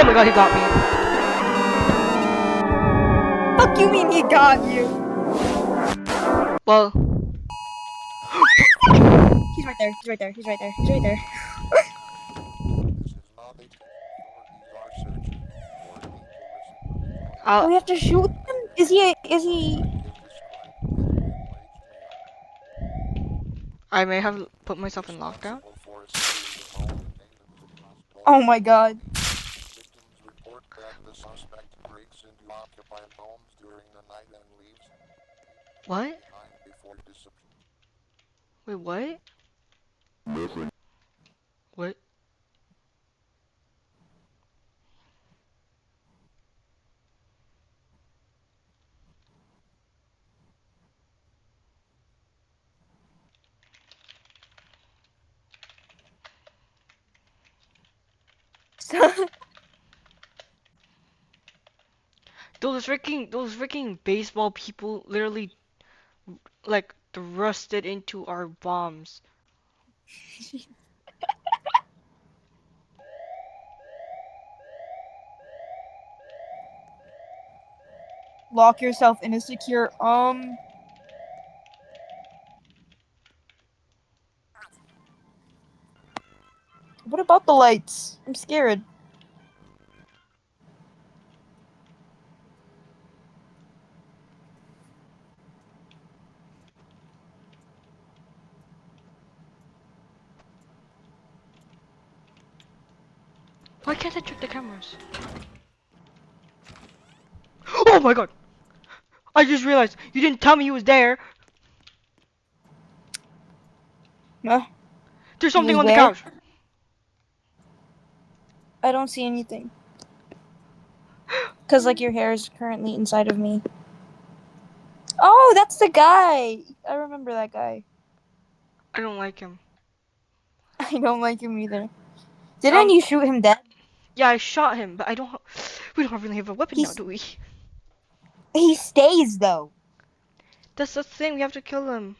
Oh my god, he got me. Fuck you mean he got you? Well, He's right there. He's right there. He's right there. He's right there. Do we have to shoot him? Is he? I may have put myself in lockdown. Oh my god. What? Wait, what? What? Those freaking baseball people literally like thrusted into our bombs. Lock yourself in a secure. What about the lights? I'm scared. Why can't I check the cameras? Oh my god! I just realized you didn't tell me he was there. Huh? There's He something was on the where? couch. I don't see anything. Cause like your hair is currently inside of me. Oh, that's the guy. I remember that guy. I don't like him. I don't like him either. Didn't you shoot him dead? Yeah, I shot him, but I don't. We don't really have a weapon now, He's do we? he stays though. That's the thing. We have to kill him.